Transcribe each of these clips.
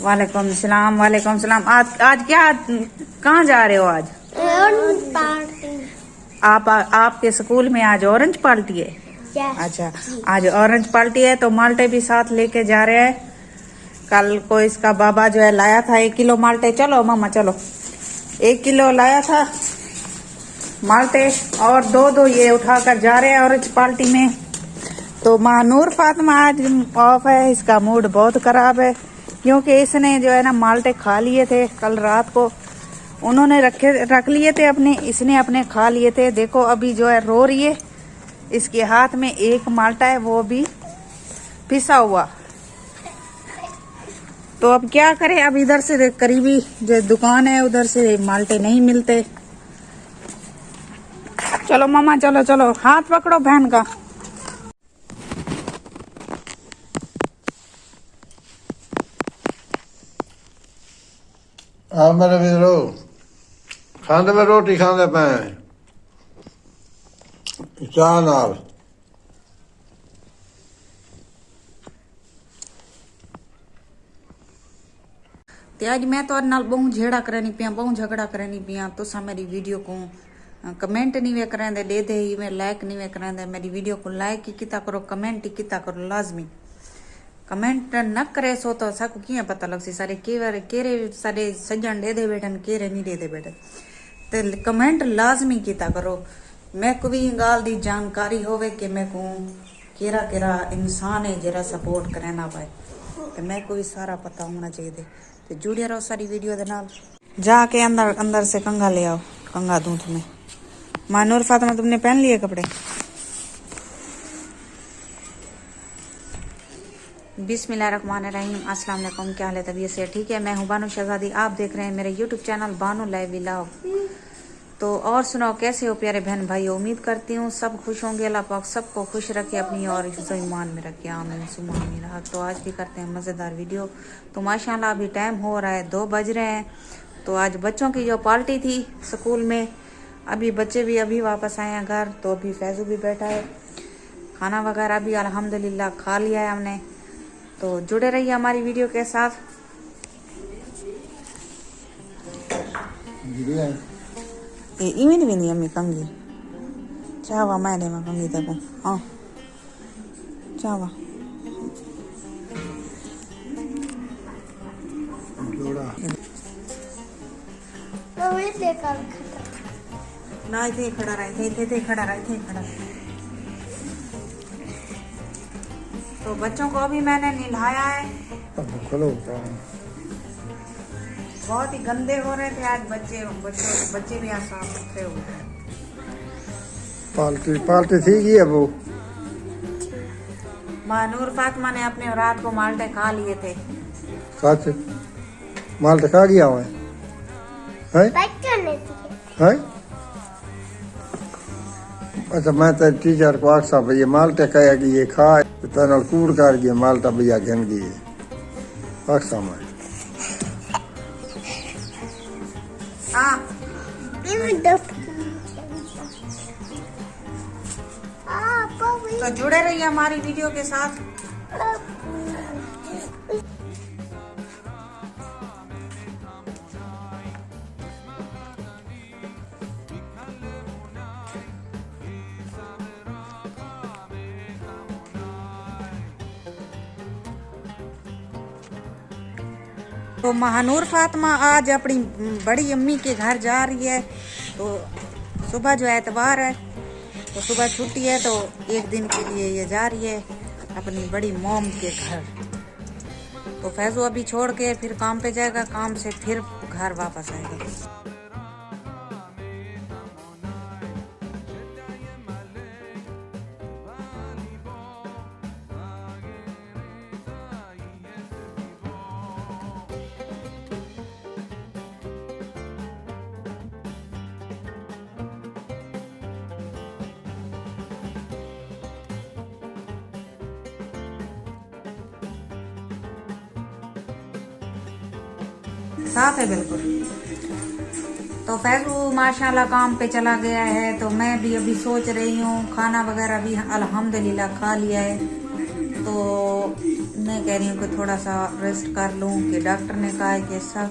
वालेकुम सलाम। वालेकुम सलाम। आज क्या, कहाँ जा रहे हो आज? पार्टी। आपके स्कूल में आज ऑरेंज पार्टी है? अच्छा, आज ऑरेंज पार्टी है तो माल्टे भी साथ लेके जा रहे हैं। कल को इसका बाबा जो है लाया था 1 किलो माल्टे। चलो मामा चलो, 1 किलो लाया था माल्टे और दो ये उठाकर जा रहे हैं ऑरेंज पार्टी में। तो महानूर फातिमा आज ऑफ है, इसका मूड बहुत खराब है क्योंकि इसने जो है ना माल्टे खा लिए थे कल रात को। उन्होंने रख लिए थे अपने, इसने अपने खा लिए थे। देखो अभी जो है रो रही है, इसके हाथ में एक माल्टा है वो भी पिसा हुआ। तो अब क्या करें, अब इधर से करीबी जो दुकान है उधर से माल्टे नहीं मिलते। चलो मामा चलो चलो, हाथ पकड़ो बहन का। आ मेरे मित्रो, खांदे में रोटी खांदे पे चाह नाल। ते आज मैं तो नाल बहु झेड़ा करनी पिया, बहु झगड़ा करनी पिया। तुसा मेरी वीडियो को कमेंट नहीं वे करेंदे, दे दे ही मैं लाइक नहीं वे करेंदे। मेरी वीडियो को लाइक ही किता करो, कमेंट ही किता करो लाजमी। कमेंट न करे सो तो साकू किया पता लग सी सारे केरे सारे सज्जन दे बैठन, केरे नहीं दे बैठन। ते कमेंट लाजमी किता करो। मैं को भी गाल दी जानकारी होवे कि मैं को केरा केरा इंसान है जरा सपोर्ट करना पाए, तो मैं को भी सारा पता होना चाहिए। तो जुड़े रहो सारी वीडियो दे नाल। जाके अंदर से कंगा ले आओ, कंगा दूं तुम्हें। मानूर फातिमा तुमने पहन लिए कपड़े? बिस्मिल्लाहिर्रहमानिर्रहीम। अस्सलाम वालेकुम। क्या हाल है? तबीयत से ठीक है? मैं हूं बानो शहजादी, आप देख रहे हैं मेरे YouTube channel Bano live vlog. तो और सुनाओ, कैसे हो प्यारे बहन भाई? उम्मीद करती हूँ सब खुश होंगे। अल्लाह पाक सबको खुश रखे, अपनी और ईमान में रखे, आमीन सुम्मा आमीन। तो आज भी करते हैं मज़ेदार वीडियो। तो माशाल्लाह अभी टाइम हो रहा है 2 बज रहे हैं। तो आज बच्चों की जो पार्टी थी स्कूल में, अभी बच्चे भी अभी वापस आए हैं घर। तो अभी फैजू भी बैठा है, खाना वगैरह भी अल्हम्दुलिल्लाह खा लिया है हमने। तो जुड़े रहिए हमारी वीडियो के साथ। ये इवेंट भी नहीं अम्मी कंगी चावा मैंने मैं कंगी तक हाँ चावा ना इथे खड़ा रहा, इथे खड़ा रहा। तो बच्चों को भी मैंने नहलाया है। बहुत ही गंदे हो रहे थे आज बच्चे भी यहाँ साफ सुथरे हो गए। पार्टी थी की है वो। महानूर फातिमा ने अपने रात को माल्टे खा लिए थे। सच माल्टे खा गया हुआ है? अच्छा, मैं तो टीचर को आखसा भैया माल्टे कहे कि ये खा तो कूड़ कर गया माल्टा भैया घन गई आखसा मैं। तो जुड़े रहिए हमारी वीडियो के साथ। तो महानूर फातिमा आज अपनी बड़ी अम्मी के घर जा रही है। तो सुबह जो एतवार है तो सुबह छुट्टी है, तो 1 दिन के लिए ये जा रही है अपनी बड़ी मॉम के घर। तो फैजू अभी छोड़ के फिर काम पे जाएगा, काम से फिर घर वापस आएगा। साफ है बिल्कुल। तो फैजू माशाल्लाह काम पे चला गया है। तो मैं भी अभी सोच रही हूँ, खाना वगैरह भी अल्हम्दुलिल्लाह खा लिया है। तो मैं कह रही हूँ कि थोड़ा सा रेस्ट कर लूँ, कि डॉक्टर ने कहा है कि ऐसा,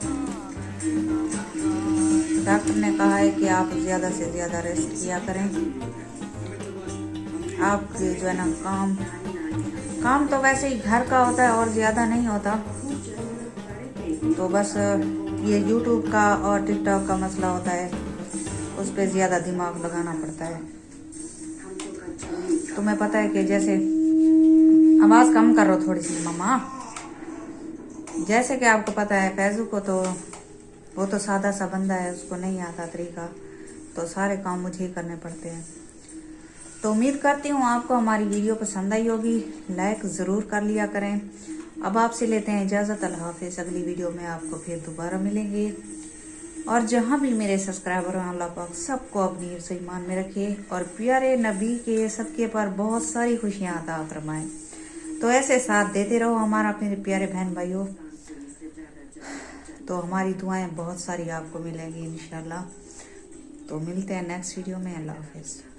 डॉक्टर ने कहा है कि आप ज़्यादा से ज़्यादा रेस्ट किया करें। आपके जो है ना काम तो वैसे ही घर का होता है और ज़्यादा नहीं होता, तो बस ये YouTube का और TikTok का मसला होता है, उस पर ज़्यादा दिमाग लगाना पड़ता है। तुम्हें पता है कि जैसे आवाज़ कम करो थोड़ी सी मम्मा, जैसे कि आपको पता है फैजू को तो वो तो सादा सा बंदा है, उसको नहीं आता तरीका, तो सारे काम मुझे ही करने पड़ते हैं। तो उम्मीद करती हूँ आपको हमारी वीडियो पसंद आई होगी, लाइक ज़रूर कर लिया करें। अब आपसे लेते हैं इजाज़त, अल्लाह हाफिज़। अगली वीडियो में आपको फिर दोबारा मिलेंगे, और जहाँ भी मेरे सब्सक्राइबर हैं अल्लाह पाक सबको अपनी हिफ्ज़ ईमान में रखे और प्यारे नबी के सदक़े पर बहुत सारी खुशियाँ अता फरमाएं। तो ऐसे साथ देते रहो हमारा, अपने प्यारे बहन भाइयों, तो हमारी दुआएं बहुत सारी आपको मिलेंगी इंशाल्लाह। तो मिलते हैं नेक्स्ट वीडियो में। अल्लाह हाफिज़।